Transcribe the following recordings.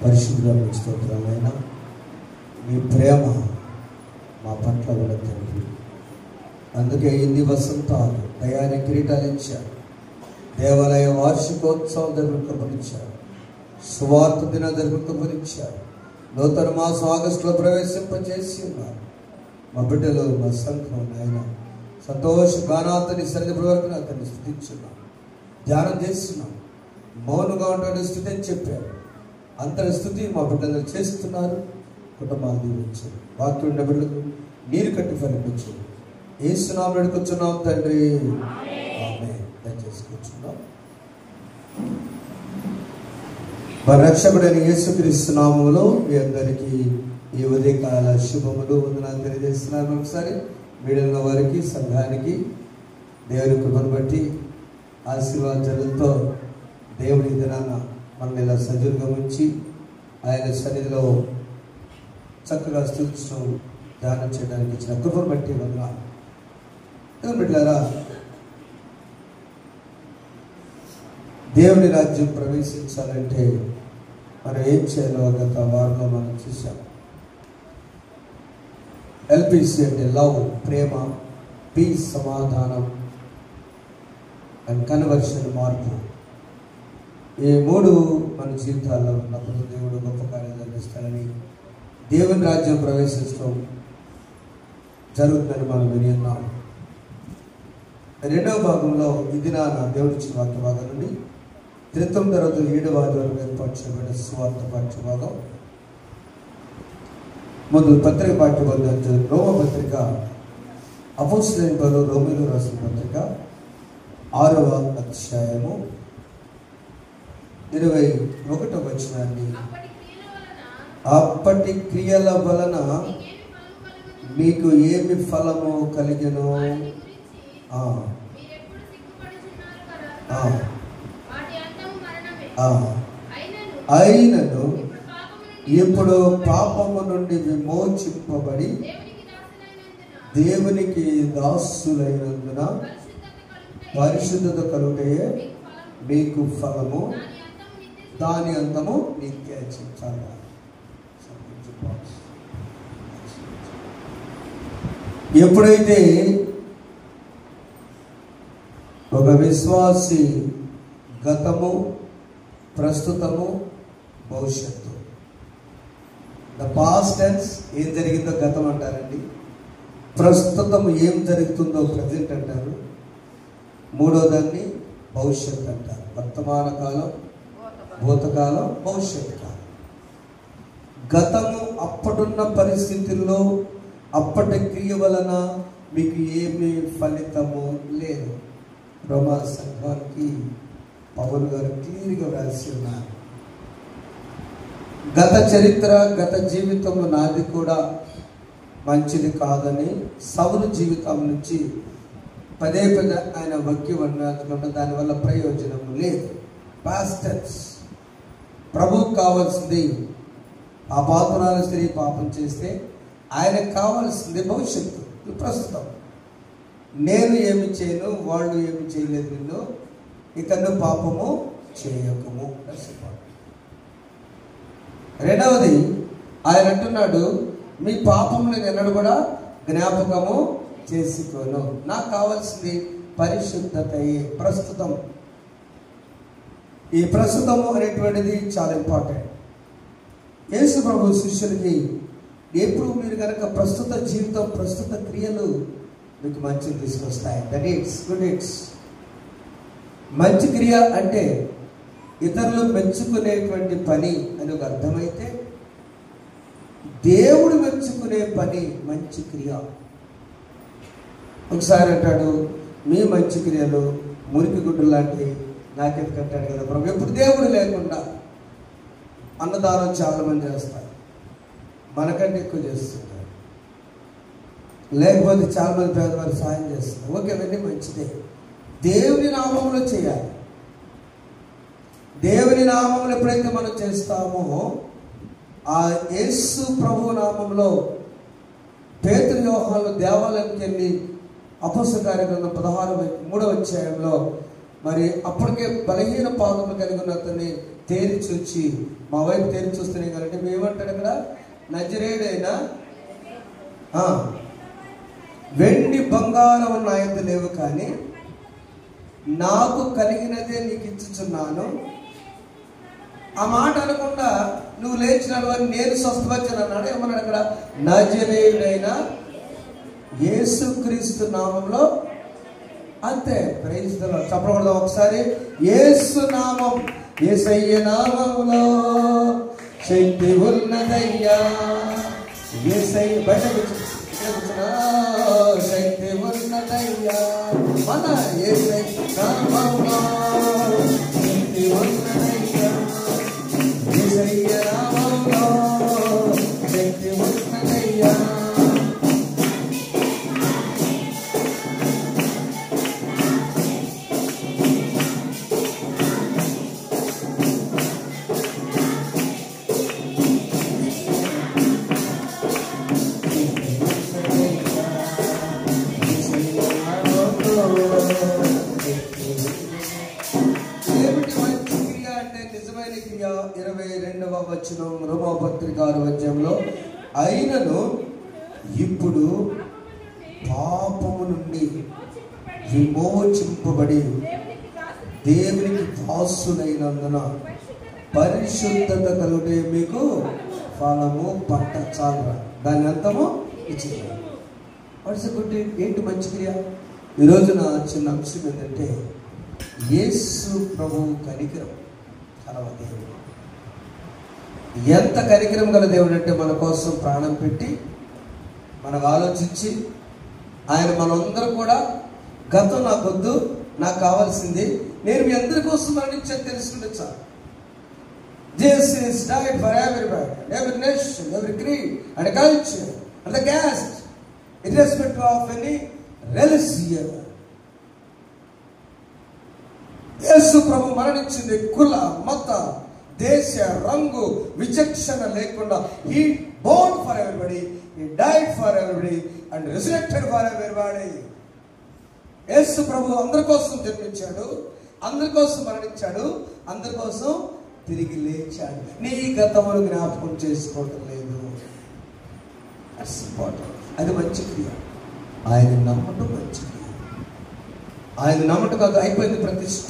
పరిశుద్ధులకు స్తోత్రాలైనా మీ ప్రేమ మా పట్ల కూడా తండ్రి. అందుకే ఇన్ని వసంతాలు దయాన్ని కిరీటాలు ఇచ్చారు, దేవాలయ వార్షికోత్సవం జరుపుకోనిచ్చారు, సువార్త దిన జరుపుకోనిచ్చారు, నూతన మాసం ఆగస్టులో ప్రవేశింపజేసి ఉన్నారు. మా బిడ్డలు మా సంఘం నాయన సంతోష గానాతని సరిగ్గా వరకు అతన్ని స్థుతించున్నాం, ధ్యానం చేస్తున్నాం. మౌనంగా ఉంటాడు స్థుతి అని చెప్పారు. అంతటి స్థుతి మా బిడ్డలు చేస్తున్నారు. కుటుంబాలు దీవించారు, వాక్యం ఉన్న బిడ్డలకు నీరు కట్టి ఫలించు. యేసు నామములో వేడుకొంచున్నాం తండ్రి, ఆమేన్. దయచేసి కూర్చున్నాం. మన రక్షకుడైన యేసుక్రీస్తు నామములో మీ అందరికీ ఈ ఉదయకాల శుభములు వందనాలు తెలియజేస్తున్నాను. ఒకసారి వీడిన వారికి సంఘానికి దేవుని కృపను బట్టి ఆశీర్వాదాలతో దేవుని దినాన మనల్ని ఇలా సజీవంగా ఉంచి ఆయన సన్నిధిలో చక్కగా స్తుతించడం ధ్యానం చేయడానికి ఇచ్చిన కృపను బట్టి వందనాలు. దేవుని బిడ్డలారా, దేవుని రాజ్యం ప్రవేశించాలంటే మనం ఏం చేయాలో గత వారంలో మనం చూసాం. ఎల్పిసి అంటే లవ్, ప్రేమ, పీస్, సమాధానం అండ్ కన్వర్షన్, మార్పు. ఈ మూడు మన జీవితాల్లో ఉన్నప్పుడు దేవుడు గొప్ప కార్యాలు జరిగిస్తాడని, దేవుని రాజ్యం ప్రవేశించడం జరుగుతుందని మనం విని ఉన్నాం. రెండవ భాగంలో ఇది నా దేవుడిచ్చిన వాక్య భాగం నుండి 19 వరకు ఏర్పాటు చేయబడిన సువార్త పాఠ్యభాగం. ముందు పత్రిక పాఠ్యభాగం రోమ పత్రిక, అపోస్తలులైన పౌలు రోమీయులకు రాసిన పత్రిక 6వ అధ్యాయము 21వ వచనాన్ని, అప్పటి క్రియల వలన మీకు ఏమి ఫలము కలిగెనో అయినను ఇప్పుడు పాపము నుండి విమోచింపబడి దేవునికి దాసులైనందున పరిశుద్ధత కలుగుటే మీకు ఫలము, దాని అంతము నిత్య జీవం. ఎప్పుడైతే ఒక విశ్వాసి గతము, ప్రస్తుతము, భవిష్యత్తు, ద పాస్ట్ టెన్స్ ఏం జరిగిందో గతం అంటారండి, ప్రస్తుతం ఏం జరుగుతుందో ప్రజెంట్ అంటారు, మూడో దాన్ని భవిష్యత్తు అంటారు. వర్తమాన కాలం, భూతకాలం, భవిష్యత్తు కాలం. గతము అప్పుడున్న పరిస్థితుల్లో అప్పటి క్రియ వలన మీకు ఏమి ఫలితము లేదు. రోమా సంఘానికి పౌలు గారు క్లియర్గా వ్రాసి ఉన్నారు. గత చరిత్ర, గత జీవితం నాది కూడా మంచిది కాదని సౌలు జీవితం నుంచి పదే పదే ఆయన వాక్యం అన్నట్టుకుంటే దానివల్ల ప్రయోజనం లేదు. Past tense. ప్రభువుకు కావాల్సింది, ఆ పాపురాల స్త్రీ పాపం చేస్తే ఆయనకు కావాల్సింది భవిష్యత్తు, ప్రస్తుతం. నేను ఏమి చేయను, వాళ్ళు ఏమి చేయలేదు, నిన్ను ఇక నువ్వు పాపము చేయకము. రెండవది ఆయన అంటున్నాడు, మీ పాపము నేను ఎన్నడూ కూడా జ్ఞాపకము చేసుకోను. నాకు కావాల్సింది పరిశుద్ధతయే, ప్రస్తుతం. ఈ ప్రస్తుతము అనేటువంటిది చాలా ఇంపార్టెంట్. యేసు ప్రభు శిష్యులకి ఎప్పుడు మీరు కనుక ప్రస్తుత జీవితం, ప్రస్తుత క్రియలు మీకు మంచిని తీసుకొస్తాయి. That it's good it's. మంచి క్రియ అంటే ఇతరులు మెచ్చుకునేటువంటి పని అని ఒక అర్థమైతే, దేవుడు మెచ్చుకునే పని మంచి క్రియ. ఒకసారి అంటాడు, మీ మంచి క్రియలు మురికి గుడ్డు లాంటి నాకెందుకు అంటాడు కదా ప్రభు. ఎప్పుడు దేవుడు లేకుండా అన్నదానం చాలా మంది చేస్తారు, మనకంటే ఎక్కువ చేస్తుంటారు. లేకపోతే చాలా మంది పేదవారు సాయం చేస్తారు. ఓకే, అవన్నీ మంచిదే. దేవుని నామంలో చేయాలి. దేవుని నామంలో ఎప్పుడైతే మనం చేస్తామో, ఆ యేసు ప్రభు నామంలో పేతురు యోహాను దేవాలయానికి వెళ్ళి అపోస్తలుల కార్యగ్రంథం 16వ 3వ అధ్యాయంలో మరి అప్పటికే బలహీన పాదములు కలిగి ఉన్న అతన్ని తేరి చూచి మా వైపు తేరి చూస్తున్నాయి కాబట్టి మేమంటాడు అక్కడ, నజరేయుడైన వెండి బంగారం నా యొద్ద లేవు, కానీ నాకు కలిగినదే నీకు ఇచ్చుచున్నాను. ఆ మాట అనకుండా నువ్వు లేచినాడు అని నేను స్వస్థపరిచాను అన్నాడు. ఏమన్నాడు అక్కడ, నజరేయుడైన యేసుక్రీస్తు నామంలో. అంతే. Praise the lord. చెప్పకూడదు ఒకసారి, యేసు నామం, యేసయ్య నామములో శక్తి ఉన్నదయ్యా. యేసయ్య బయట కూర్చున్నా, శక్తి ఉన్నదయ్యా. మన యేసయ్య నామములో శక్తి ఉన్నదయ్యా. యేసయ్య నామములో శక్తి ఉన్నదయ్యా. నిజమైన క్రియ 22వ వచనం రోమాపత్రిక 6వ అధ్యాయంలో, అయినను ఇప్పుడు పాపము నుండి విమోచింపబడి దేవునికి దాసులైనందున పరిశుద్ధత కలుగుటే మీకు ఫలము పట్ట చాలరా. దాని అంతము ఇచ్చింది. ఏంటి మంచి క్రియ? ఈరోజు నా చిన్న అంశం ఏంటంటే, యేసు ప్రభు కనికరం. దేవుడు ఎంత కనికరం గల దేవుడు అంటే, మన కోసం ప్రాణం పెట్టి మనకు ఆలోచించి, ఆయన మనందరూ కూడా గతం నాకొద్దు, నాకు కావాల్సింది నేను మీ అందరి కోసం మరణించాను తెలుసుకుంటే చాలు. Jesus died for everybody, every nation, every creed and culture and the caste, irrespective of any religion. యేసు ప్రభు మరణించింది కుల, మత, దేశ, రంగు విచక్షణ లేకుండా. He born for everybody, He died for everybody and resurrected for everybody. యేసు ప్రభు అందరి కోసం జన్మించాడు, అందరి కోసం మరణించాడు, అందరి కోసం తిరిగి లేచాడు. నీ గతమును జ్ఞాపకం చేసుకోవటం లేదు. అది మంచి క్రియ. ఆయన నమ్మటం మంచి క్రియ. ఆయన నమ్మటం కాదు, అయిపోయింది ప్రతిష్ట.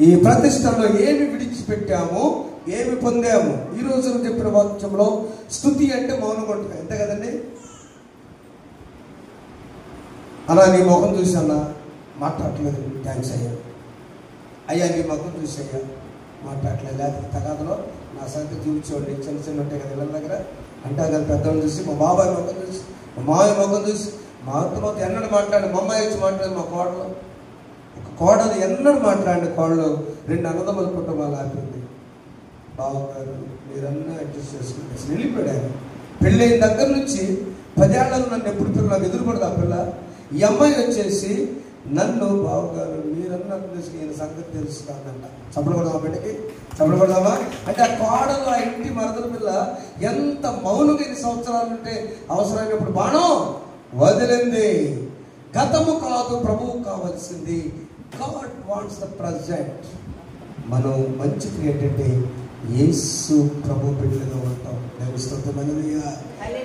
ఈ ప్రతిష్టలో ఏమి విడిచిపెట్టాము, ఏమి పొందాము? ఈ రోజు చెప్పిన వాక్యంలో స్తుతి అంటే మౌనం ఉంటుంది, అంతే కదండి. అలా నీ ముఖం చూసి అన్నా మాట్లాడలేదు, థ్యాంక్స్ అయ్యా. అయ్యా నీ ముఖం చూసి అయ్యా మాట్లాడలేదు. లేకపోతే తగాదలో నా సంగతి చూపించేవాడు, చిన్న చిన్న ఉంటాయి కదా ఇళ్ళ దగ్గర, అంటే కదా పెద్దవాళ్ళు చూసి, మా బాబాయ్ ముఖం చూసి, మా మామయ్య ముఖం చూసి, మా అత్తమాత ఎన్నడూ మాట్లాడి, మా అమ్మాయి వచ్చి మాట్లాడి, మా కోడలు ఒక కోడలు ఎన్నడూ మాట్లాడిన కోడలు 2 అన్నదమ్ముల కుటుంబాలు ఆపింది. బావగారు మీరన్నా అడ్జస్ట్ చేసుకుంటే అసలు వెళ్ళిపోయాడు. పెళ్ళైన దగ్గర నుంచి 10 ఏళ్లలో నన్ను ఎప్పుడు పిల్ల నాకు ఎదురుపడదు ఆ పిల్ల. ఈ అమ్మాయి వచ్చేసి నన్ను, బావగారు మీరన్నా తెలిసి నేను సంగతి తెలుసు కాదంట. చప్పడకూడదామా బిడ్డకి? చప్పడకూడదామా? అంటే ఆ కోడలు, ఆ ఇంటి మరదల పిల్ల ఎంత మౌనంగా 5 సంవత్సరాలు ఉంటే అవసరమైనప్పుడు బాణం వదిలింది. గతము కాదు, ప్రభువు కావాల్సింది. God wants the present. మనం మంచి క్రియేట్ అంటే యేసు ప్రభు బిడ్డలుగా ఉంటాం.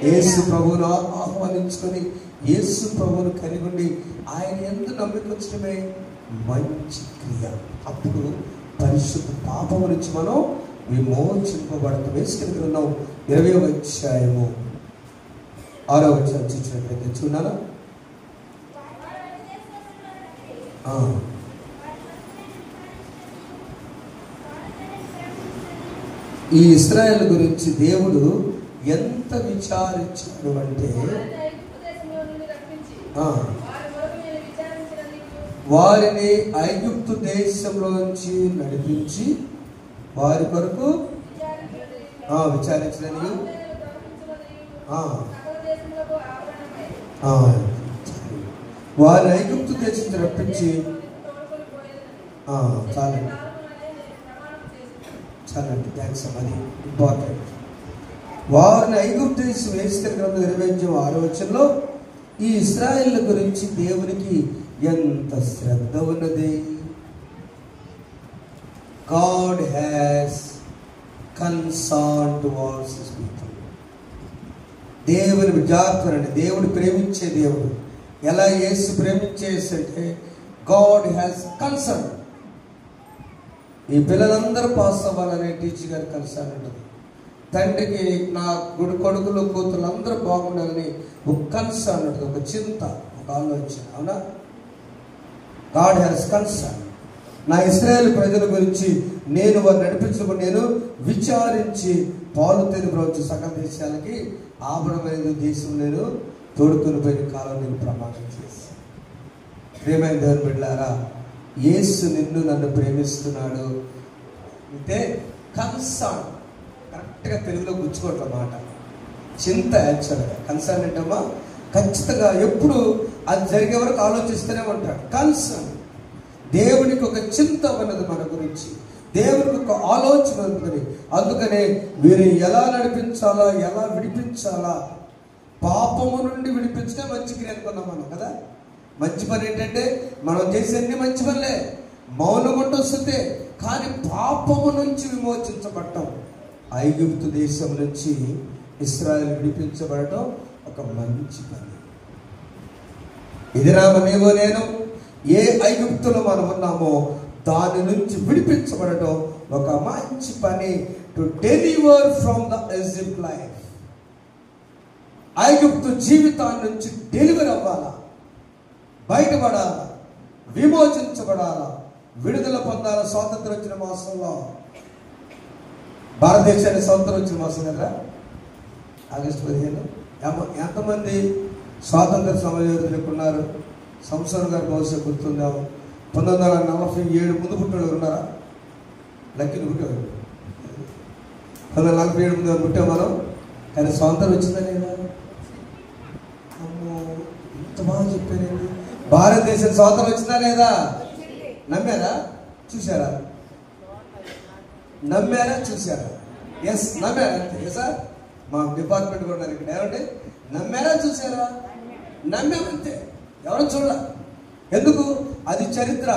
యేసు ప్రభువును ఆహ్వానించుకొని యేసు ప్రభువును కలిగి ఉండి ఆయన యందు నమ్మికొచ్చడమే మంచి క్రియ. అప్పుడు పరిశుద్ధ పాపము నుంచి మనం విమోచింపబడతాం. యేసు గ్రంథం 20వ అధ్యాయము 6వ వచనం చూసినట్లయితే చూడాలా? ఈ ఇశ్రాయేలు గురించి దేవుడు ఎంత విచారించాడు అంటే, వారిని ఐగుప్తు దేశంలోంచి నడిపించి వారి కొరకు విచారించడానికి వారిని ఐగుప్తు దేశం రప్పించి చాలండి చాలండి థ్యాంక్స్. అది ఇంపార్టెంట్. వారిని ఐగుప్తు దేశం యేసు గ్రంథం 20వ 6వ వచనంలో ఈ ఇశ్రాయేలు గురించి దేవునికి ఎంత శ్రద్ధ ఉన్నది. God has concern towards his people. దేవుని విద్యార్థులని దేవుడు ప్రేమించే దేవుడు. ఎలా యేసు ప్రేమించేసంటే గాడ్ హ్యాస్ కన్సర్న్. ఈ పిల్లలందరూ పాస్ అవ్వాలనే టీచర్ గారి కన్సర్న్ ఉంటుంది. తండ్రికి నా కొడుకులు కూతురు అందరూ బాగుండాలని ఒక కన్సర్న్ ఉంటుంది, ఒక చింత, ఒక ఆలోచన. అవునా? God has concern. నా ఇశ్రాయేలు ప్రజల గురించి నేను వారు నడిపించకుండా నేను విచారించి పాలు తేనె ప్రవహించు సకల దేశాలకి ఆభరణమైన దేశం నేను తోడుకొని పోయిన కాలం నేను ప్రమాణం చేశాను. ప్రియమైన దేవుని బిడ్డలారా, యేసు నిన్ను నన్ను ప్రేమిస్తున్నాడు అంటే కన్సర్న్. కరెక్ట్గా తెలుగులో గుచ్చుకోవటం మాట చింత. యాక్చువల్గా కన్సర్న్ ఏంటమ్మా, ఖచ్చితంగా ఎప్పుడు అది జరిగే వరకు ఆలోచిస్తూనే ఉంటాడు. కన్సర్న్. దేవునికి ఒక చింత ఉన్నది మన గురించి, దేవునికి ఒక ఆలోచన ఉంటుంది. అందుకనే వీరు ఎలా నడిపించాలా, ఎలా విడిపించాలా. పాపము నుండి విడిపించడం మంచి క్రియ అనుకున్నాం మనం కదా. మంచి పని ఏంటంటే మనం చేసేన్ని మంచి పనులే, మౌనముండి వస్తుంటే. కానీ పాపము నుంచి విమోచించబడటం, ఐగుప్తు దేశం నుంచి ఇశ్రాయేలు విడిపించబడటం ఒక మంచి పని. ఇది నీవో నేను ఏ ఐగుప్తులో మనం ఉన్నామో దాని నుంచి విడిపించబడటం ఒక మంచి పని. To deliver from the Egypt life. ఐగుప్తు జీవితాన్ని నుంచి డెలివర్ అవ్వాలా, బయటపడాలా, విమోచించబడాలా, విడుదల పొందాలా. స్వాతంత్రం వచ్చిన మాసంలో, భారతదేశానికి స్వాతంత్రం వచ్చిన మాసం కదా ఆగస్టు 15. ఎంతమంది స్వాతంత్ర సమరయోధులు ఉన్నారు? సంవత్సరం గారు బహుశా గుర్తుందాము. 1947 ముందు పుట్టిన ఉన్నారా? లక్కీని పుట్టేవారు. 1947 ముందు పుట్టాం మనం. కానీ స్వాతంత్రం వచ్చిందా లేదా? అమ్మో, ఇంత బాగా చెప్పారండి. భారతదేశం స్వాతంత్రం వచ్చిందా లేదా? నమ్మారా? చూసారా? నమ్మారా? చూసారా? ఎస్, నమ్మారా? అంతే సార్. మా డిపార్ట్మెంట్ కూడా ఉన్నారు ఇక్కడ. ఏమంటే నమ్మారా? చూసారా? నమ్మామంతే, ఎవరో చూడాల. ఎందుకు? అది చరిత్ర.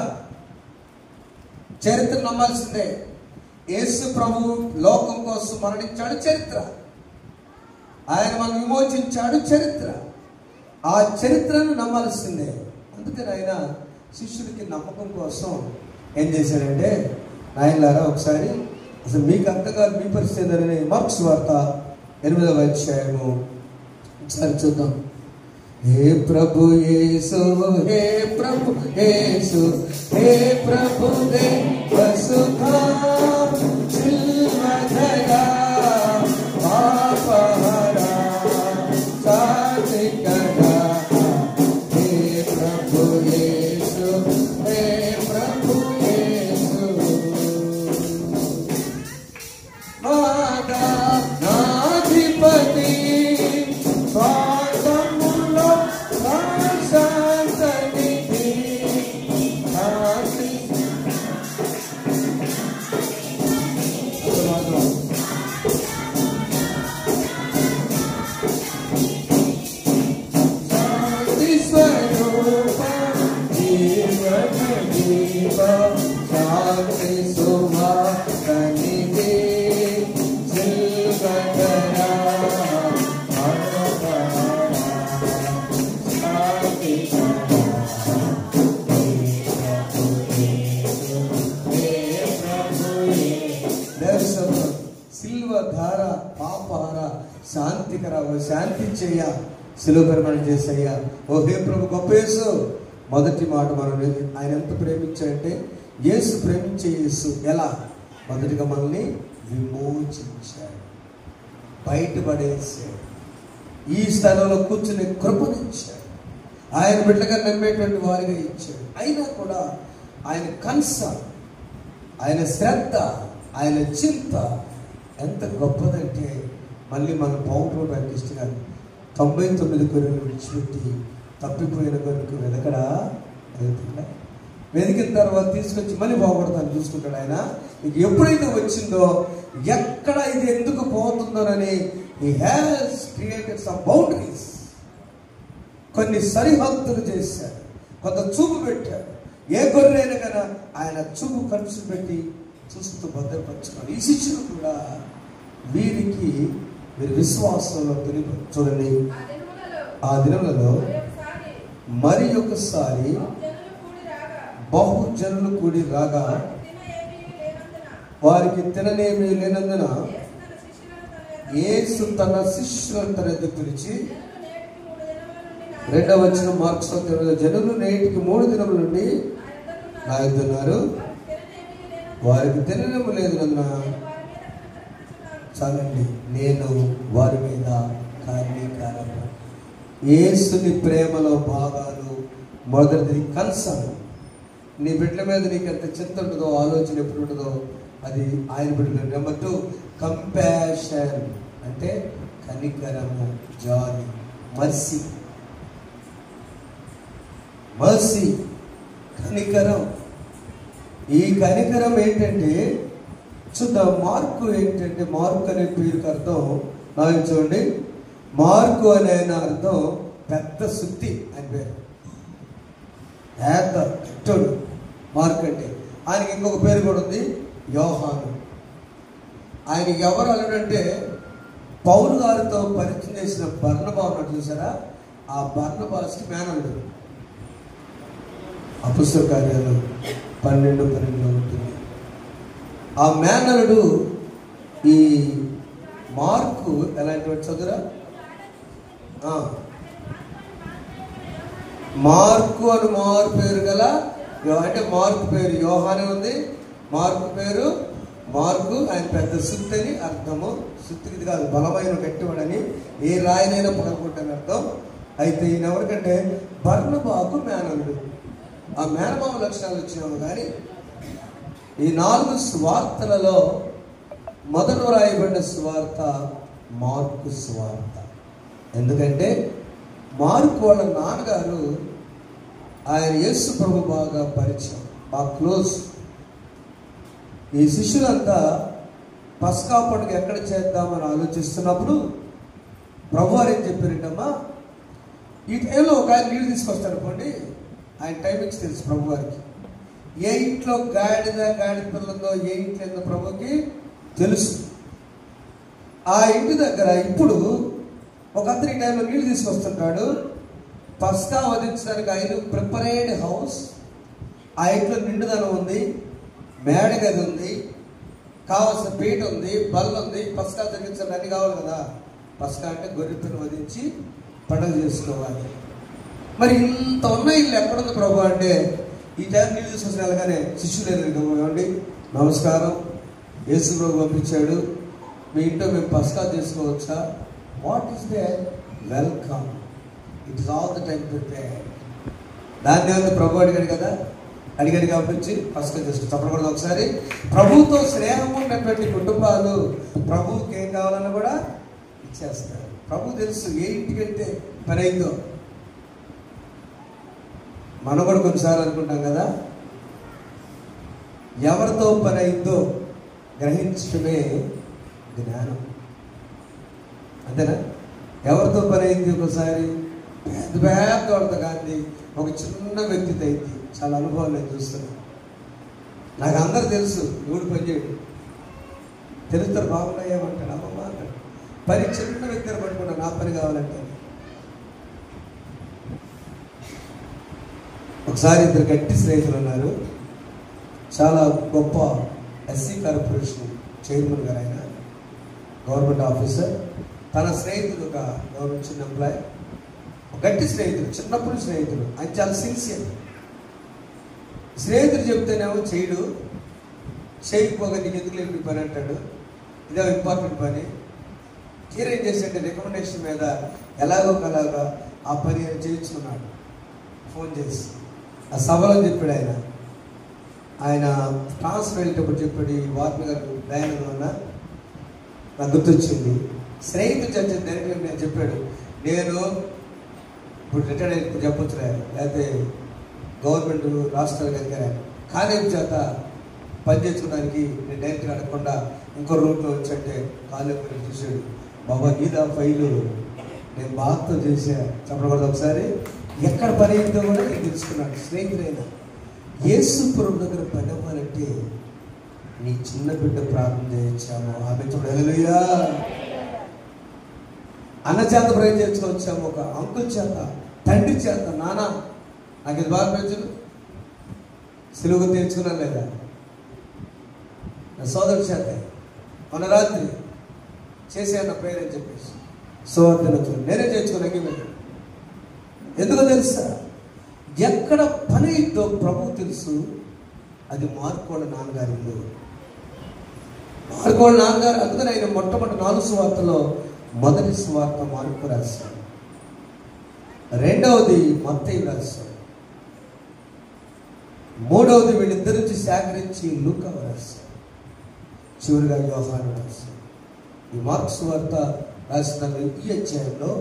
చరిత్ర నమ్మాల్సిందే. యేసు ప్రభు లోకం కోసం మరణించాడు, చరిత్ర. ఆయన మనం విమోచించాడు, చరిత్ర. ఆ చరిత్రను నమ్మాల్సిందే. అందుకని ఆయన శిష్యుడికి నమ్మకం కోసం ఏం చేశాడంటే, ఆయనలారా ఒకసారి అసలు మీకు అర్థం కాదు మీ పరిస్థితి ఏంటని మార్క్స్ వార్త 8వ అధ్యాయము ఒకసారి చూద్దాం. हे प्रभु येसु, हे प्रभु येसु, हे प्रभु देव सुधा चिल्मधरा पापहरा सातिकरा. हे प्रभु येसु, हे प्रभु येसु, माता नाधिपति శాంతి చేయ శిలువ పరిమాణం చేసయ్యా. ఓ హే ప్రభు గొప్ప యేసు. మొదటి మాట మనం ఆయన ఎంత ప్రేమించాడంటే, యేసు ప్రేమించే యేసు ఎలా? మొదటిగా మనల్ని విమోచించాడు, బయటపడేసాడు, ఈ స్థలంలో కూర్చుని కృపనిచ్చాడు, ఆయన బిడ్డగా నమ్మేటువంటి వారిగా ఇచ్చాడు. అయినా కూడా ఆయన కన్సర్న్, ఆయన శ్రద్ధ, ఆయన చింత ఎంత గొప్పదంటే, మళ్ళీ మనం పోవడానికి ఇష్టంగా 99 గొర్రెలు విడిచిపెట్టి తప్పిపోయిన గొర్రెకు వెదకడా వెళ్తుందా? వెతికిన తర్వాత తీసుకొచ్చి మళ్ళీ పోగొడతాను చూసుకుంటాడు ఆయన. మీకు ఎప్పుడైతే వచ్చిందో ఎక్కడ ఇది ఎందుకు పోతుందోనని he has created some boundaries. కొన్ని సరిహద్దులు చేశాడు. కొంత చూపు పెట్టాడు. ఏ గొర్రెైనా కదా ఆయన చూపు ఖర్చు పెట్టి చూస్తూ భద్రపరచుకున్నాడు. ఈ శిష్యులు కూడా వీరికి మీరు విశ్వాసంలో చూడండి. ఆ దినములలో మరి ఒకసారి బహుజనులు కూడి రాగా వారికి తిననేమీ లేనందున యేసు తన శిష్యులను తన ఎదుట పిలిచి, 2వ వచనం మార్క్స్ జనులు నేటికి 3 దినముల నుండి నా యొద్ద ఉన్నారు, వారికి తిననేమీ లేనందున చాలండి నేను వారి మీద కార్యకారం. యేసుని ప్రేమలో భాగాలు మొదటిది కన్సర్న్. నీ బిడ్డల మీద నీకు ఎంత చింత ఉంటుందో, ఆలోచన ఎప్పుడు ఉంటుందో అది ఆయన బిడ్డలు. నెంబర్ 2 కంపాషన్ అంటే కనికరము, జాలి, మర్సీ. మర్సీ కనికరం. ఈ కనికరం ఏంటంటే చూద్దాం. మార్కు ఏంటంటే, మార్కు అనే పేరుకి అర్థం నాకు చూడండి. మార్కు అనే ఆయన అర్థం పెద్ద సుత్తి అని పేరు. పెద్ద చెట్టోడు మార్కు అంటే. ఆయనకి ఇంకొక పేరు కూడా ఉంది, యోహాను. ఆయనకి ఎవరు అల్లుడంటే పౌలు గారితో పరిచయం చేసిన బర్నబా ఉన్నాడు చూసారా, ఆ బర్నబాస్కి మేనల్లుడు. అపొస్తలుల కార్యాలు 12:12 ఉంటుంది. ఆ మేనల్లుడు ఈ మార్కు ఎలాంటి వాడు చదువురా? మార్కు అని మారు పేరు గల, అంటే మార్కు పేరు యోహానే ఉంది, మార్కు పేరు మార్కు. ఆయన పెద్ద సుత్తి అని అర్థము. సుత్తికి కాదు, బలమైన గట్టివాడని, ఏ రాయినైనా పగలగొట్టని అర్థం. అయితే ఈయన ఎవరికంటే బర్నబాకు మేనల్లుడు. ఆ మేనమామ లక్షణాలు వచ్చినాము. కానీ ఈ 4 సువార్తలలో మొదట రాయబడిన సువార్త మార్కు సువార్త. ఎందుకంటే మార్కు వాళ్ళ నాన్నగారు ఆయన యేసు ప్రభు బాగా పరిచయం, బాగా క్లోజ్. ఈ శిష్యులంతా పస్కా పండుగ ఎక్కడ చేద్దామని ఆలోచిస్తున్నప్పుడు ప్రభు వారు ఏం చెప్పారంటమ్మా, ఈ టైంలో ఒక ఆయన నీళ్ళు తీసుకొస్తాడు అనుకోండి. ఆయన టైమింగ్స్ తెలుసు ప్రభు వారికి. ఏ ఇంట్లో గాడిద పిల్ల ఉందో, ఏ ఇంట్లో ఏందో ప్రభుకి తెలుసు. ఆ ఇంటి దగ్గర ఇప్పుడు ఒక అతని ఈ టైంలో నీళ్ళు తీసుకొస్తుంటాడు. పస్కా వధించడానికి ఆయన ప్రిపరేడ్ హౌస్. ఆ ఇంట్లో నిండుదనం ఉంది, మేడ గది ఉంది, కావలసిన పీట ఉంది, బల్ల ఉంది. పస్కా జరిగించడానికి అన్ని కావాలి కదా. పస్కా అంటే గొర్రెపిల్లను వధించి పండుగ చేసుకోవాలి. మరి ఇంత ఉన్న ఇల్లు ఎక్కడుంది ప్రభు అంటే, ఈ టైం నీళ్ళు తీసుకొచ్చిన వెళ్ళగానే శిష్యులు ఏమండి నమస్కారం, యేసు ప్రభు పంపించాడు, మీ ఇంట్లో మేము పస్కా చేసుకోవచ్చా? What is they? Welcome, it is all the time prepared. దాన్ని ఏమన్నా ప్రభు అడిగాడు కదా, అడిగాడు కాబట్టి పస్కా చేసుకో. చెప్పకూడదు ఒకసారి. ప్రభువుతో స్నేహం ఉన్నటువంటి కుటుంబాలు ప్రభువుకి ఏం కావాలన్నా కూడా ఇచ్చేస్తారు. ప్రభు తెలుసు ఏ ఇంటికి వెళ్తే పని అయిందో. మనం కూడా కొన్నిసార్లు అనుకుంటాం కదా, ఎవరితో పని అయిందో గ్రహించడమే జ్ఞానం. అంతేనా? ఎవరితో పని అయింది? ఒకసారి పెద్ద పెద్ద వాళ్ళతో కాదు, ఒక చిన్న వ్యక్తితో అయింది. చాలా అనుభవాలు నేను చూస్తున్నాను. నాకు అందరు తెలుసు, ఎవడు పని చేయడు, తెలుస్తారు. బాగున్నాయేమంటాడు, అమ్మమ్మ అంటాడు. పని చిన్న వ్యక్తిని పట్టుకున్నా, నా పని కావాలంటే. ఒకసారి 2 గట్టి స్నేహితులు ఉన్నారు. చాలా గొప్ప ఎస్సీ కార్పొరేషన్ చైర్మన్ గారు, ఆయన గవర్నమెంట్ ఆఫీసర్. తన స్నేహితుడు ఒక గవర్నమెంట్ చిన్న ఎంప్లాయ్, గట్టి స్నేహితుడు, చిన్నప్పుడు స్నేహితుడు. ఆయన చాలా సిన్సియర్. స్నేహితుడు చెప్తేనేమో చేయడు, చేయకపోగా నీకు ఎందుకు లేని పని అంటాడు. ఇదే ఇంపార్టెంట్ పని. తీరా ఏం చేసేట రికమెండేషన్ మీద ఎలాగో అలాగా ఆ పని చేయించుకున్నాడు. ఫోన్ చేసి ఆ సభలో చెప్పాడు. ఆయన ట్రాన్స్ఫర్ వెళ్ళేటప్పుడు చెప్పాడు, వార్మి గారు దయానందం అన్న నాకు గుర్తొచ్చింది. స్నేహితుడు చర్చ డైరెక్ట్గా నేను చెప్పాడు, నేను ఇప్పుడు రిటైర్డ్ అయితే చెప్పొచ్చు, లేకపోతే గవర్నమెంట్ రాష్ట్రాలు కనుక కార్యం చేత పనిచేసుకోవడానికి నేను డైరెక్ట్గా అడగకుండా ఇంకో రూట్లో వచ్చంటే కాలేజీ చూసాడు. బాబా గీత ఫైలు నేను బాధతో చేసా. చెప్పకూడదు ఒకసారి. ఎక్కడ పని అయిందో కూడా నేను తెలుసుకున్నాను. స్నేహితులైనా యేసు ప్రభు దగ్గర పని అవ్వాలంటే నీ చిన్న బిడ్డ ప్రార్థన చేయించాము, ఆమె చూడ హల్లెలూయా. అన్న చేత ప్రయోజనం చేసుకొచ్చాము, ఒక అంకుల్ చేత, తండ్రి చేత, నాన్న నాకు ఇది బాగా ప్రయోజనం సులువుగా తెచ్చుకున్నాను లేదా, నా సోదరుడి చేత మన రాత్రి చేసేయన్న ప్రేయర్ అని చెప్పేసి సోదరు నేనే చేర్చుకున్నాను. ఎందుకో తెలుసా, ఎక్కడ పని అయిందో ప్రభువు తెలుసు. అది మార్కోళ్ళ నాన్నగారి ఇల్లు. మార్కోళ్ళ నాన్నగారు, అందుకని ఆయన మొట్టమొదటి 4 సువార్తలో మొదటి సువార్త మార్కు రాశారు, రెండవది మత్తయి రాశారు, మూడవది వీళ్ళిద్దరి నుంచి సేకరించి లూకా రాశారు, చివరిగా యోహాను రాశారు. ఈ మార్కు సువార్త రాసిన ఈ అధ్యాయంలో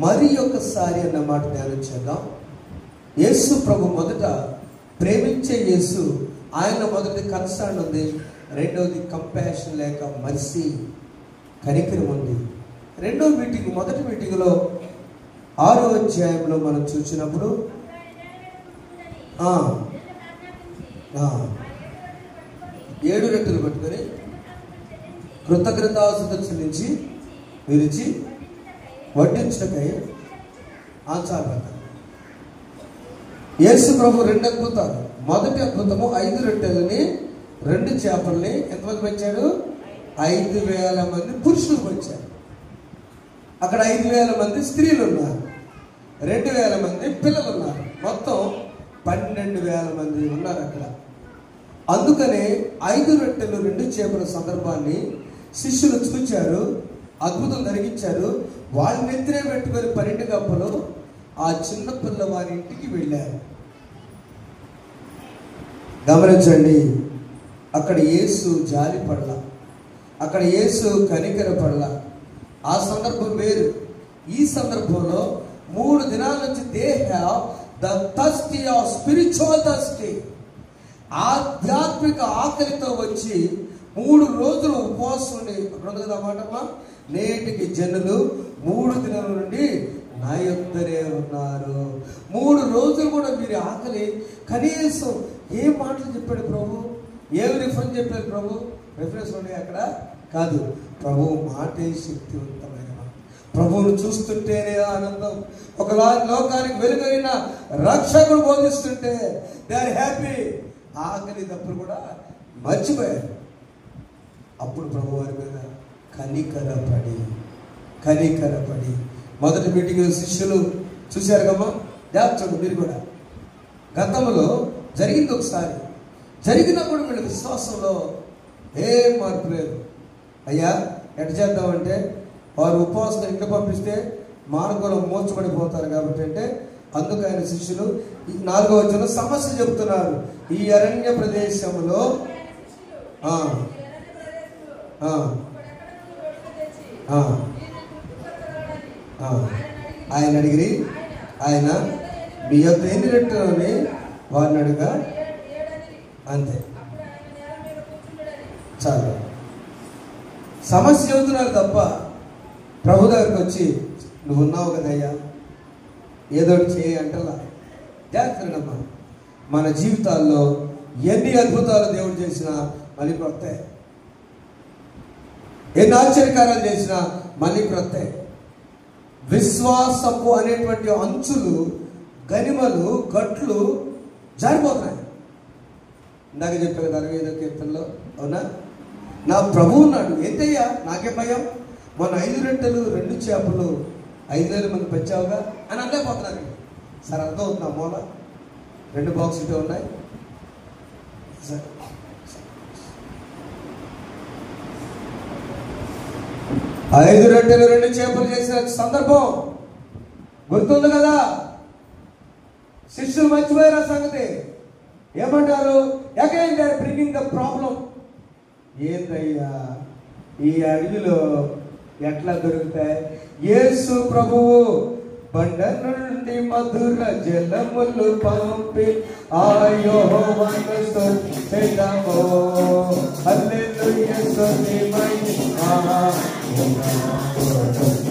మరి ఒకసారి అన్న మాట ధ్యానం చేద్దాం. యేసు ప్రభు మొదట ప్రేమించే యేసు, ఆయన మొదటి కన్సర్న్ ఉంది, రెండవది కంపాషన్ లేక మర్సీ కనికరం ఉంది. రెండో మీటింగ్, మొదటి మీటింగ్లో 6వ అధ్యాయంలో మనం చూసినప్పుడు 7 రొట్టెలు పట్టుకొని కృతజ్ఞతాస్తుతులు చెల్లించి విరిచి వడ్డించటకై ఆచారపడ్డారు. యేసు ప్రభు 2 అద్భుతాలు. మొదటి అద్భుతము 5 రొట్టెలని 2 చేపల్ని ఎంతమంది వచ్చాడు? 5,000 మంది పురుషులు వచ్చారు. అక్కడ 5,000 మంది స్త్రీలు ఉన్నారు, 2,000 మంది పిల్లలు ఉన్నారు, మొత్తం 12,000 మంది ఉన్నారు అక్కడ. అందుకనే 5 రొట్టెలు 2 చేపల సందర్భాన్ని శిష్యులు చూచారు, అద్భుతం జరిగించారు. వాళ్ళని ఎత్తినే పెట్టుకొని 12 గంపలు ఆ చిన్న పిల్లవారి ఇంటికి వెళ్ళారు. గమనించండి, అక్కడ యేసు జాలి పడల, అక్కడ యేసు కనికర పడల. ఆ సందర్భం వేరు. ఈ సందర్భంలో 3 దినాల నుంచి they have the thirsty of spiritual thirsty, ఆధ్యాత్మిక ఆకలితో వచ్చి 3 రోజులు ఉపవాసం ఉండి, అన్నమాటమ్మా, నేటికి జనులు 3 దినాల నుండి నా యొద్దనే ఉన్నారు. 3 రోజులు కూడా మీరు ఆకలి. కనీసం ఏ మాటలు చెప్పాడు ప్రభు, ఏమి రిఫరెన్స్ చెప్పాడు ప్రభు? రిఫరెన్స్ ఉన్నాయి అక్కడ కాదు. ప్రభు మాటే శక్తివంతమైన మాట. ప్రభువును చూస్తుంటేనే ఆనందం. ఒక లోకానికి వెలుగైన రక్షకుడు బోధిస్తుంటే దే ఆర్ హ్యాపీ. ఆకలి తప్పులు కూడా మర్చిపోయారు. అప్పుడు ప్రభు వారి మీద కనికరపడి మొదటి మీటింగ్ శిష్యులు చూశారు కమ్మా, జాగ్రత్త మీరు కూడా. గతంలో జరిగింది ఒకసారి, జరిగినప్పుడు వీళ్ళ విశ్వాసంలో ఏం మార్పు లేదు. అయ్యా ఎట్ట చేద్దామంటే, వారు ఉపవాసం ఇంట్లో పంపిస్తే మార్గంలో మోర్చబడిపోతారు కాబట్టి అంటే అందుకు ఆయన శిష్యులు 4వ వచనంలో సమస్య చెబుతున్నారు. ఈ అరణ్య ప్రదేశంలో ఆయన అడిగిరి, ఆయన మీ యొక్క ఎన్ని రెట్టని వారిని అడిగా, అంతే చాలు. సమస్య చెబుతున్నారు తప్ప ప్రభు దగ్గరికి వచ్చి నువ్వు ఉన్నావు కదయ్యా ఏదోటి చేయి అంటలా. జాగ్రత్తమ్మా, మన జీవితాల్లో ఎన్ని అద్భుతాలు దేవుడు చేసినా మళ్ళీ కొత్త, ఎన్ని ఆశ్చర్యకారాలు చేసినా మళ్ళీ క్రొత్త. విశ్వాసపు అనేటువంటి అంచులు, గనిమలు, గట్లు జారిపోతున్నాయి. ఇందాక చెప్పాను కదా 65వ కీర్తనలో, అవునా? నా ప్రభు ఉన్నాడు, ఏంటయ్యా నాకే భయం, మొన్న 5 రొట్టెలు 2 చేపలు 5,000 మంది పెంచావుగా అని అనలేకపోతున్నాను. సరే అర్థం అవుతున్నా, మూల 2 బాక్స్ ఇటే ఉన్నాయి. సరే 5 రొట్టెలు 2 చేపలు చేసిన సందర్భం గుర్తుంది కదా. శిష్యులు మర్చిపోయారు ఆ సంగతి. ఏమంటారు? Again they are bringing the problem. ఏందయ్యా ఈ అడవిలో ఎట్లా దొరుకుతాయి? యేసు ప్రభువు బండ నుండి మధుర జలములు పంపి ఆయెహోవాను స్తుతించెదము. హల్లెలూయా స్తుతిమహిమ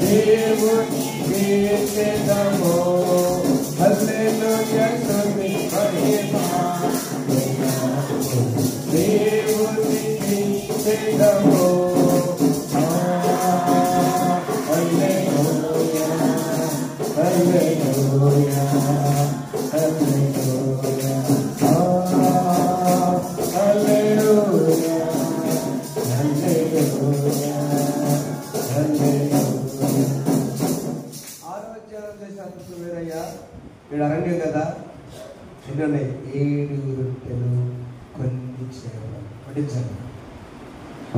దేవుని కీర్తించెదము. సిద్ధము. హల్లెలూయా హల్లెలూయా హల్లెలూయా హల్లెలూయా హల్లెలూయా హల్లెలూయా. ఆరోగ్యాలు చేసినందుకు వేరయ్యా వీడు అరణ్యం కదా. ఎన్ని 7 రొట్టెలు కొన్ని చేపలు వడ్డించండి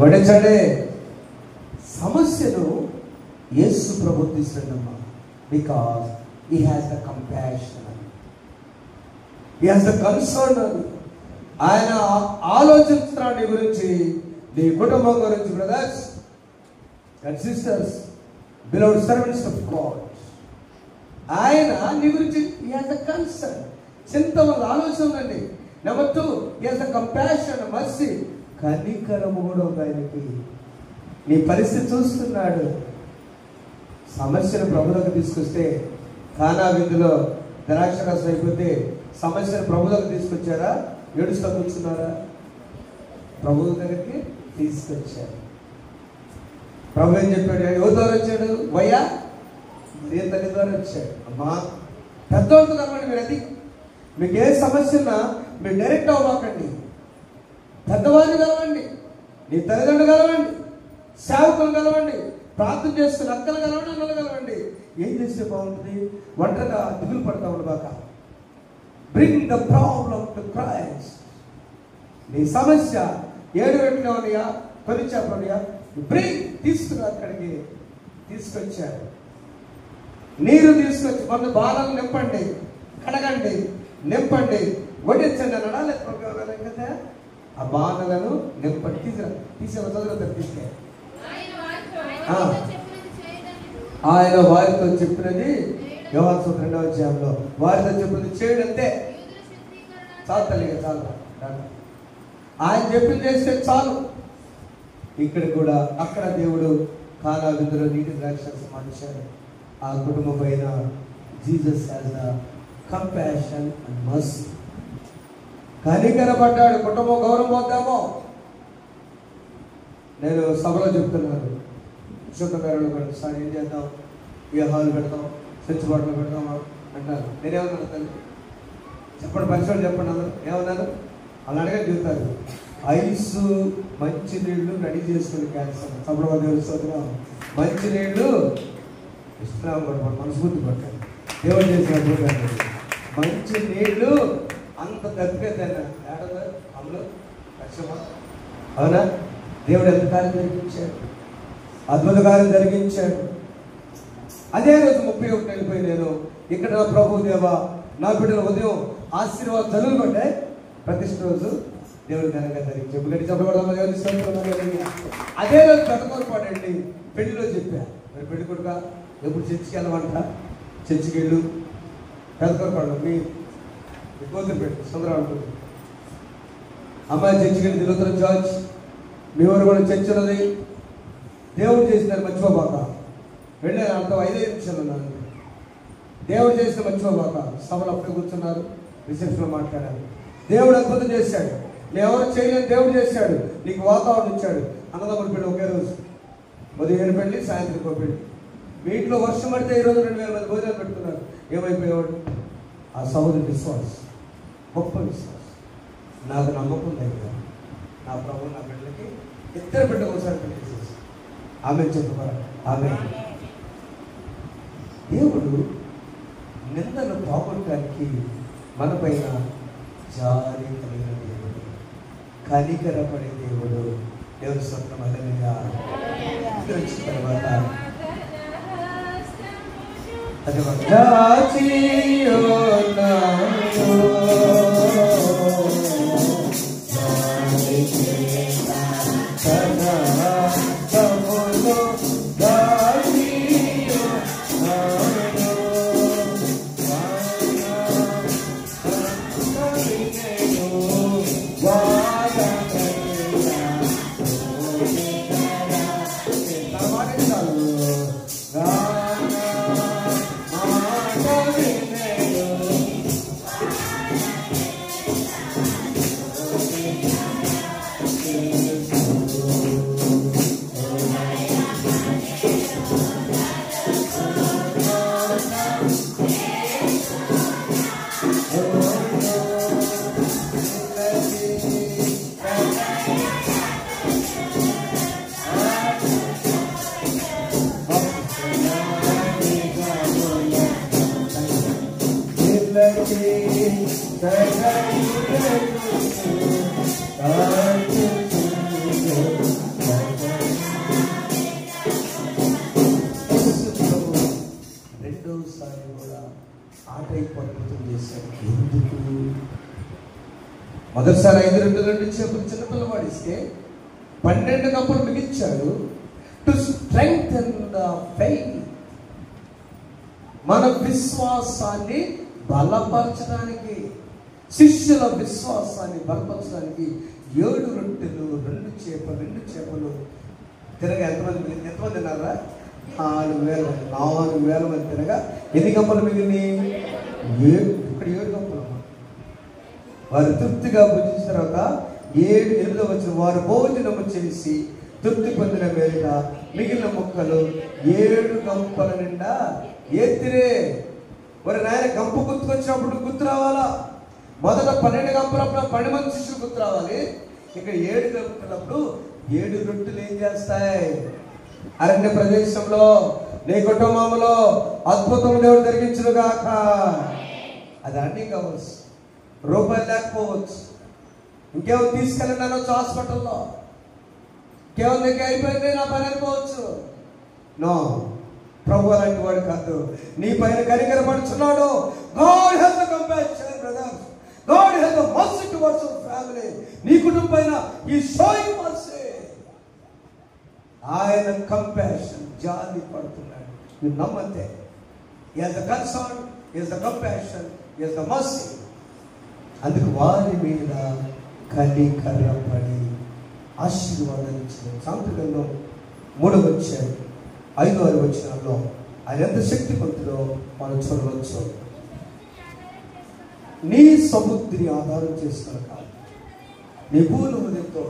వడ్డించండి. సమస్యను యేసు ప్రభు తీసుకున్నమ్మా. Because he has the compassion, he has the concern. ఆయన ఆలోచిస్తున్నాడు నీ గురించి, నీ కుటుంబం గురించి. Brothers and sisters, beloved servants of God, ఆయన నీ గురించి హీ హ్యాస్ ద కన్సర్న్. చింత వల్ల ఆలోచన ఉందండి. Number 2, he has the compassion, mercy. కనికరము కూడా ఉంది ఆయనకి. నీ పరిస్థితి చూస్తున్నాడు. సమస్యను ప్రభువులకు తీసుకొస్తే, కానా విందులో ద్రాక్షరసం అయిపోతే సమస్యను ప్రభువులకు తీసుకొచ్చారా? ఏడుస్తూ కూర్చున్నారా? ప్రభువు దగ్గరికి తీసుకొచ్చారు. ప్రభు ఏం చెప్పాడు? ఎవరి ద్వారా వచ్చాడు? వయ్యా ఏ తల్లి ద్వారా వచ్చాడు. అమ్మా పెద్దవాళ్ళతో కలవండి. మీరు అది మీకు ఏ సమస్య ఉన్నా మీరు డైరెక్ట్ అవ్వకండి. పెద్దవారిని కలవండి, నీ తల్లిదండ్రులు కలవండి, సేవకులు కలవండి, ప్రార్థన చేసుకుని అక్కలు కలవండి, అన్నలు కలవండి. ఏం చేస్తే బాగుంటుంది? ఒంటరిగా దిగులు పడతా ఉండబాక. Bring the problem to Christ. నీ సమస్య 7 రొట్టెలు ఉన్నాయా, కొన్ని చేపలు ఉన్నాయా, బ్రింగ్, తీసుకురా. అక్కడికి తీసుకొచ్చారు. నీరు తీసుకొచ్చి మన బాణాలు నింపండి, కడగండి, నింపండి, వడ్డించండి అన్నాడా? లేదు కదా. ఆ బాణలను నింపండి. తీసే చదువుతారు. తీసుకే ఆయన వారితో చెప్పినది యోహాను సువార్త 2వ అధ్యాయంలో వారితో చెప్పినది చేయండి అంతే. చాలు తల్లిగా, చాలు. ఆయన చెప్పింది చేస్తే చాలు. ఇక్కడ కూడా అక్కడ దేవుడు కానా విందులో నీటి ద్రాక్షరసం మార్చాడు. ఆ కుటుంబం పైన Jesus has the compassion and mercy. కనికరపడ్డాడు. కుటుంబం గౌరవం పోద్దామో. నేను సభలో చెప్తున్నాను, శుద్ధకారులు సార్ ఏం చేద్దాం, ఏ హాల్ పెడతాం, స్విచ్ బాటిల్ పెడతాం అంటారు. నేనేమన్నాను? తల్లి చెప్పండి, పరిశ్రమలు చెప్పండి. అందరూ ఏమన్నారు? అలా అడగని చెబుతారు. ఐస్ మంచి నీళ్లు రెడీ చేసుకుని క్యాన్సర్ సభలో తెలుస్తున్నాం. మంచి నీళ్లు ఇష్టం పడపండి, మనస్ఫూర్తి పట్టాలి. దేవుడు చేసినప్పుడు మంచి నీళ్లు అంత తప్పిపోయిందన్న ఏడదా అమలు లక్ష్యమా? అవునా? దేవుడు ఎంత కార్యం జరిగించాడు, అద్భుత కార్యం జరిగించాడు. అదే రోజు 31 వెళ్ళిపోయి నేను ఇక్కడ నా ప్రభు దేవా నా బిడ్డల ఉదయం ఆశీర్వాద జల్లులు పడ్డాయి. ప్రతిష్ట రోజు దేవుడు ఘనంగా జరిగించి గట్టి చెప్పబడదామా? అదే రోజు పెద్దకొరపాడండి. పెళ్లిలో చెప్పా, మరి పెళ్లి కొడుక ఎప్పుడు చర్చికి వెళ్ళమంట, చర్చికి వెళ్ళు. పెద్దకొరపాడు మీ కూతురు పెట్టు సుందరం అమ్మాయి చర్చికి వెళ్ళి తిరుగుతున్న జార్జ్, మీ ఊరు కూడా చర్చ్ ఉన్నది. దేవుడు చేసినారు, మర్చిపోబాక. వెళ్ళాను, అంత 5 నిమిషాలు ఉన్నాను. దేవుడు చేసిన మర్చిపోబాక. సభలో అప్పుడే కూర్చున్నారు, రిసెప్షన్లో మాట్లాడారు. దేవుడు అద్భుతం చేశాడు. నేను ఎవరు చేయలేని దేవుడు చేశాడు. నీకు వాతావరణం ఇచ్చాడు. అన్నదమ్ముడు పెళ్ళి ఒకే రోజు, ఉదయం పెళ్ళి, సాయంత్రం పెళ్ళి. మీ ఇంట్లో వర్షం పడితే ఈరోజు 2000 మంది భోజనాలు పెడుతున్నారు. ఏమైపోయేవాడు? ఆ సహోదరి విశ్వాసం, గొప్ప విశ్వాసం. నాకు నమ్మకం దగ్గర నా ప్రభు నా బిడ్డలకి 2 బిడ్డలు ఒకసారి పెళ్లి చేసేసి ఆమె చెప్పారు. ఆమె దేవుడు నిందను పోగొట్టడానికి మన పైన జాలి కలిగిన దేవుడు, కనికరపడే దేవుడు. దేవుడు స్వప్నమల్లగా వచ్చిన తర్వాత అది మొదటిసారి 5 రొట్టెలు 2 చేపలు చిన్నపిల్లవాడు ఇస్తే 12 కప్పులు మిగిల్చాడు. టు స్ట్రెంగ్థెన్ ద ఫెయిత్, మన విశ్వాసాన్ని బలపరచడానికి, శిష్యుల విశ్వాసాన్ని బలపరచడానికి 7 రొట్టెలు 2 చేపలు తినగా ఎంతమంది తిన్నారా? 4,000 మంది తినగా ఎన్ని కప్పులు మిగిలినాయి? 7 కప్పులు. వారు తృప్తిగా భుజించిన తర్వాత 7 వచ్చిన వారు భోజనము చేసి తృప్తి పొందిన మేలుగా మిగిలిన ముక్కలు 7 గంపల నిండా ఎత్తిరే. మరి నాయన గంప గుర్తుకొచ్చినప్పుడు గుర్తు రావాలా? మొదట 12 గంపలప్పుడు 12 మంది శిష్యులు గుర్తు రావాలి. ఇక్కడ 7 గంపలప్పుడు 7 రొట్టెలు ఏం చేస్తాయి? అరణ్య ప్రదేశంలో నీ కుటుంబంలో అద్భుతం దేవుడు జరిగించును గాక. అది అన్నీ కావచ్చు, రూపాయలు లేకపోవచ్చు, ఇంకేమో తీసుకెళ్ళండి అనొచ్చు, హాస్పిటల్లో కేవలం దగ్గర అయిపోయింది నా పని అనుకోవచ్చు. నో, ప్రభు అలాంటి వాడు కాదు. నీ పైన కనికరపడుచున్నాడు. God has the compassion, brothers. God has the mercy towards your family. నీ కుటుంబం పైన ఈ showing mercy. ఆయన కంపాషన్, జాలి పడుతున్నాడు. నువ్వు నమ్మంతే. He has the concern, he has the compassion, he has the mercy. అందుకు వారి మీద కనికరపడి ఆశీర్వాదాలు ఇచ్చిన సాంప్రదాయంలో 3వ అధ్యాయం 5-6 వచనాల్లో ఆయన ఎంత శక్తివంతుడో మనం చూడవచ్చు. నీ సముద్రి ఆధారం చేసుకున్న కాదు, నీ పూర్ణ హృదయంతో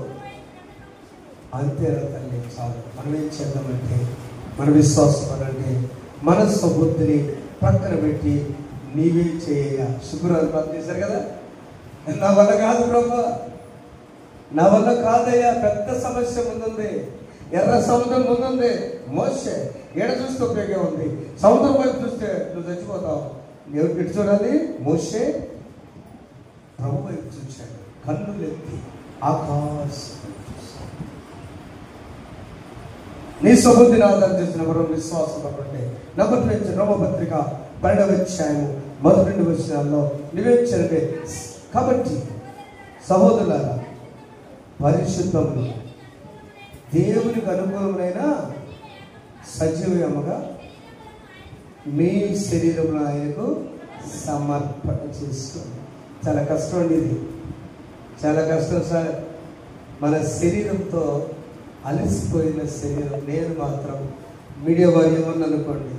అంతేనా తల్లి చాలు. మనం ఏం చేద్దామంటే, మన విశ్వాసం అనంటే మన సముద్రిని పక్కన పెట్టి నీవే చేయ. శుక్రవారం ప్రార్థన చేశారు కదా, నా వల్ల కాదు ప్రభు, నా వల్ల కాదయ్యా, పెద్ద సమస్య ముందుంది, ఎర్ర సముద్రం ముందుంది. మోషే ఎడ చూస్తే ఉపయోగం ఉంది, సముద్రం వైపు చూస్తే నువ్వు చచ్చిపోతావు. ఎటు చూడాలి? మోషే ప్రభు వైపు చూశాడు, కన్నులెత్తి ఆకాశం. నీ సముద్రిని ఆధారం చేసిన మరో విశ్వాసం కాబట్టి నమ్మకం రోమపత్రిక 12వ అధ్యాయము 1-2 వచనాల్లో నివేదించే. కాబట్టి సహోదరులారా, పరిశుద్ధములు దేవునికి అనుకూలమైన సజీవముగా మీ శరీరంలో ఆయనకు సమర్పణ చేసుకోండి. చాలా కష్టం అండి ఇది, చాలా కష్టం సార్. మన శరీరంతో అలసిపోయిన శరీరం. నేను మాత్రం మీడియా వారు ఏమన్నా అనుకోండి,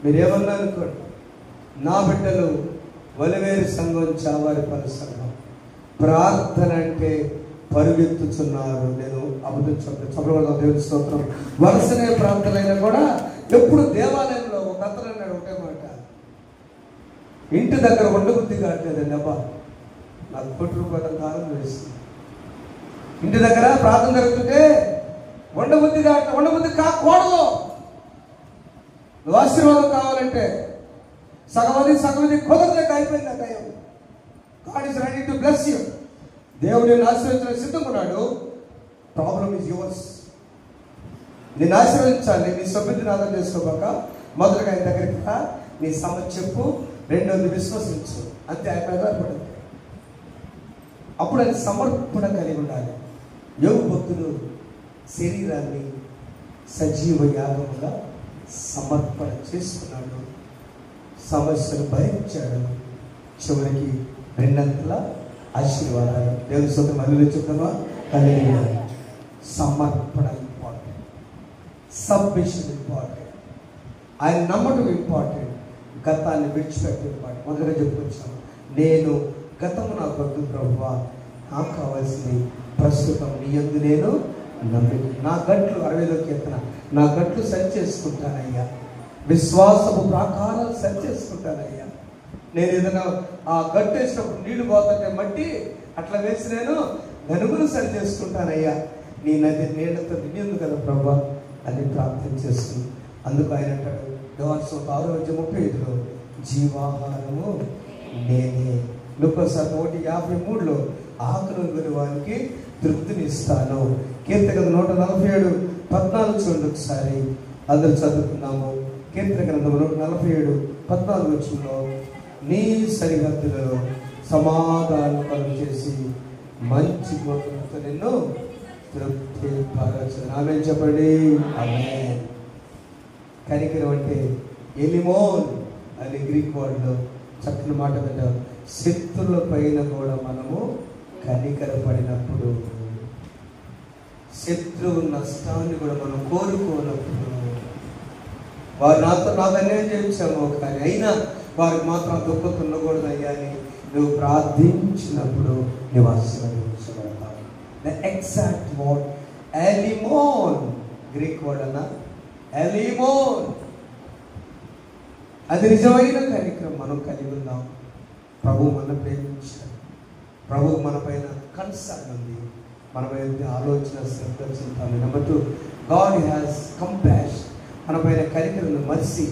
మీరేమన్నా అనుకోండి, నా బిడ్డలు వలివేరు సంఘం, చావారి పలు సంఘం ప్రార్థన అంటే పరుగెత్తుచున్నారు. నేను అబద్ధం చెప్పడం దేవుని స్తోత్రం. వరుసనే ప్రార్థనైనా కూడా ఎప్పుడు దేవాలయంలో ఒక అతను అన్నాడు ఒకటే మాట, ఇంటి దగ్గర ఉండబుద్ధి కావట్లేదండి, అబ్బా నాకు ₹1 కాలం వేస్తుంది. ఇంటి దగ్గర ప్రార్థన జరుగుతుంటే ఉండబుద్ధి కాకూడదు. నువ్వు ఆశీర్వాదం కావాలంటే సగమది కుదరలేక అయిపోయింది ఆ time. God is ready to bless you. దేవుడు నిన్ను ఆశీర్వదించడానికి సిద్ధంగా ఉన్నాడు. Problem is yours. నిన్ను ఆశీర్వదించాలి. నీ సభ్యుడిని ఆధారం చేసుకోబాక మొదలుగా ఆయన దగ్గరికి రా, నీ సమస్య చెప్పు, రెండోది విశ్వసించు, అంతే. ఆయన ఆధారపడింది. అప్పుడు ఆయన సమర్పణ కలిగి ఉండాలి. యోగు భక్తుడు శరీరాన్ని సజీవ యాగముగా సమర్పణ చేసుకున్నాడు, సమస్యను భరించాడు, చివరికి 2 ఆశీర్వాదాలు. దేవుని సొంత మళ్ళీ చెప్తామా? హల్లెలూయా. సమర్పణ ఇంపార్టెంట్, సబ్మిషన్ ఇంపార్టెంట్, ఆయన నమ్మటం ఇంపార్టెంట్, గతాన్ని విడిచిపెట్టడం ఇంపార్టెంట్. మొదలుగా చెప్పుకొచ్చాను, నేను గతము నాకు వద్దు ప్రభువా, నాకు కావాల్సింది ప్రస్తుతం నీ యందు నేను నమ్మి నా గట్లు 60వ కీర్తన, నా గట్లు సరి చేసుకుంటానయ్యా, విశ్వాసపు ప్రాకారాలు సరి చేసుకుంటానయ్యా. నేను ఏదైనా ఆ గట్టు వేసినప్పుడు నీళ్లు పోతుంటే మట్టి అట్లా వేసి నేను గనుగులు సరి చేసుకుంటానయ్యా, నీ నది నీళ్లతో నిండింది కదా ప్రభా అని ప్రార్థన చేస్తుంది. అందుకు ఆయన అంటాడు యోహాను 6:35 జీవాహారము నేనే. లూకాసు 1:53 ఆకలి గల వారికి తృప్తినిస్తాను. కీర్తన 147:14 చూడండి ఒకసారి, అందరూ చదువుకున్నాము. కీర్తన గ్రంథం 147:14 వచనంలో నీ సరిహద్దులలో సమాధానం కలుగు చేసి మంచి గోత్రంతో నిన్ను తృప్తి పరచను. ఆమేన్ చెప్పండి. ఆమేన్. కనికరం అంటే ఎలిమోన్ అనే గ్రీక్ వర్డ్లో చక్కని మాట పెట్టారు. శత్రుల పైన కూడా మనము కనికరపడినప్పుడు, శత్రువు నష్టాన్ని కూడా మనం కోరుకోనప్పుడు, వారు నాకు అన్యాయం చేయించాము కానీ అయినా వారికి మాత్రం దుఃఖం ఉండకూడదు అయ్యా అని నువ్వు ప్రార్థించినప్పుడు నువ్వు ఆశీర్వదించబడతావు. The exact word eleemon, Greek word అన్న ఎలిమోన్. అది నిజమైన కనికరం మనం కలిగి ఉన్నాం. ప్రభు మనం ప్రేమించాడు. ప్రభు మన పైన కన్సర్న్ ఉంది. మన పైన ఆలోచన శ్రద్ధ చింతాను. Number 2, God has compassion. మన పైన కనికరం, మర్సీ,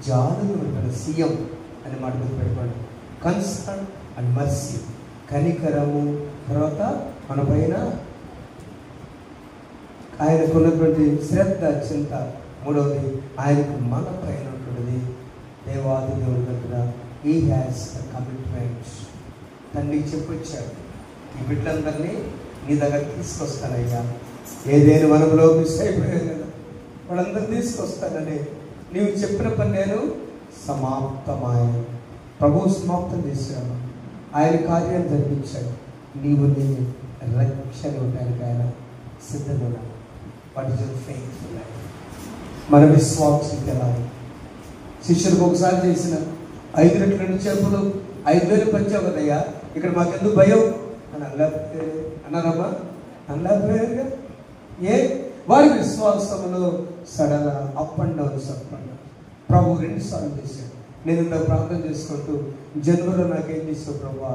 జాలును మన సీఎం అనే మాట మీద పెట్టుకోండి. కన్సర్న్ అండ్ మర్సీ, కనికరము, తర్వాత మన పైన ఆయనకున్నటువంటి శ్రద్ధ చింత. మూడవది ఆయనకు మన పైన ఉన్నటువంటిది దేవాది దేవుడి దగ్గర హీ హ్యాస్ ద కమిట్మెంట్. తండ్రికి చెప్పొచ్చాడు, ఈ బిడ్డలందరినీ నీ దగ్గర తీసుకొస్తానయ్యా. ఏదైనా వనంలో మిస్ అయిపోయాను కదా, వాళ్ళందరూ తీసుకొస్తానని నీవు చెప్పిన పని నేను సమాప్తమాయ. ప్రభువు సమాప్తం చేశాను. ఆయన కార్యాలు జరిపించాడు. నీవు నీ రక్షణ ఉండడానికి ఆయన సిద్ధంగా. What is your faithful life? మన విశ్వాసం ఎలా? శిష్యులకు ఒకసారి చేసిన 5 రెట్లు 2 చేపలు 5,000 పంచావు కదయ్యా, ఇక్కడ మాకెందుకు భయం అని అన్నారమ్మా? అనలేకపోయారుగా. వారి విశ్వాసంలో సడన్ అప్ అండ్ డౌన్స్ ప్రభు 2 సార్లు చేశాడు. నేను ఇంత ప్రార్థన చేసుకుంటూ జనవరిలో నాకేం చేసావు ప్రభా?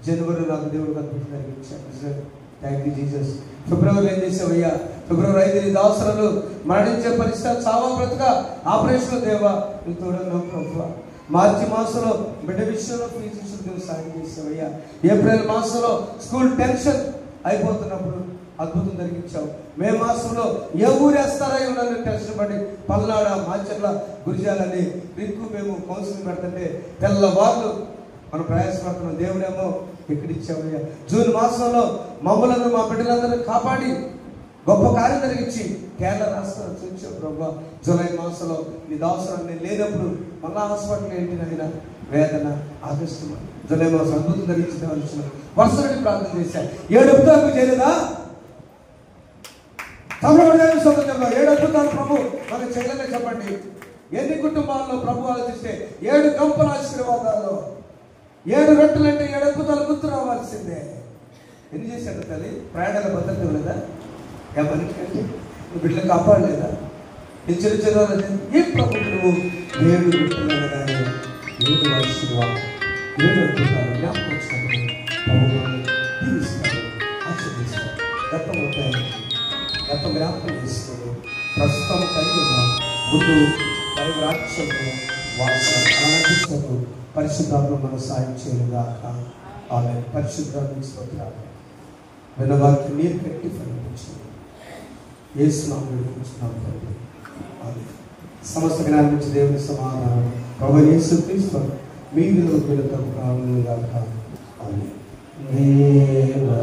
జనవరిలో నాకు దేవుడు అద్భుతం జరిగించాడు. Thank you Jesus. ఫిబ్రవరిలో ఏం చేసావయ్యా? ఫిబ్రవరి 5 నీ దాసరులు మరణించే పరిస్థితి, చావా బ్రతుక ఆపరేషన్ దేవా నీ తోడున్నావు ప్రభు. మార్చి మాసంలో బిడ్డ విషయంలో ఫీజు విషయంలో సాయం చేసావయ్యా. ఏప్రిల్ మాసంలో స్కూల్ టెన్షన్ అయిపోతున్నప్పుడు అద్భుతం జరిగించావు. మే మాసంలో ఏ ఊరేస్తారా ఇవ్వాలని టెన్షన్ పడి పల్నాడ, మాచర్ల, గురిజాలని రిక్కు మేము కౌన్సిలింగ్ పెడుతుంటే తెల్లవాళ్ళు మనం ప్రయాసపడుతున్నాం. దేవుడేమో ఎక్కడిచ్చావయ్యా. జూన్ మాసంలో మమ్మలను మా బిడ్డలందరినీ కాపాడి గొప్ప కార్యం జరిగించి కేరళ రాష్ట్రం చూచావు ప్రభా. జూలై మాసంలో నీ దాసరాన్ని లేనప్పుడు మళ్ళా హాస్పిటల్ ఏంటి అయిన వేదన. ఆగస్టు జూలై మాసం అద్భుతం జరిగించిన వర్షాన్ని ప్రార్థన చేశాను. 7 అద్భుతాలు చేయలేదా? తమిళనాడు సొంతంలో 7 అద్భుతాలు ప్రభు మనకు చేయలేదని చెప్పండి. ఎన్ని కుటుంబాల్లో ప్రభు ఆలోచిస్తే 7 గంపల ఆశీర్వాదాల్లో 7 రొట్టెలు అంటే 7 అద్భుతాలు గుర్తు రావాల్సిందే. ఎన్ని చేశాడు తల్లి? ప్రయాణాల భద్రత ఇవ్వలేదా? ఎవరికి బిడ్డలు కాపాడలేదా? నేను చిన్న చిన్న ఏ ప్రభు నువ్వు 7 రొట్టెలు అనగానే 7 ఆశీర్వాదం 7 అద్భుతాలు జ్ఞాపకం వచ్చినప్పుడు ప్రభు తీరుస్తాడు, ఆశీర్వదిస్తాడు. గత జ్ఞాపకం చేసుకోడు. ప్రస్తుతం కలిగి ఉన్నాం. ముందు రాజ్యంలో వాసన పరిశుద్ధాత్మ మనం సాయం చేయగాక. ఆమె పరిశుద్ధాత్మ స్తోత్రాలు వినవారికి నీరు కట్టి ఫలించింది. యేసునామములో వేడుకుంటున్నాం తండ్రి. ఆమేన్. సమస్త జ్ఞానం నుంచి దేవుని సమాధానం ప్రభువు యేసుక్రీస్తు మీరు పిల్లతో కానుగాక. ఆమేన్. దేవా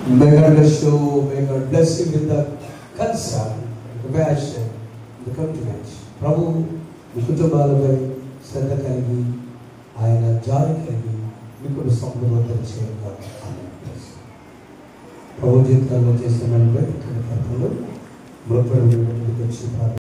May God bless you. May God bless you with the concern, the passion, the commitment. ప్రభు మీ కుటుంబాలపై శ్రద్ధ కలిగి ఆయన జాలి కలిగి మీకు సమృద్ధి చేయగా ప్రభు జీవితాల్లో చేసిన మృతుడు వచ్చి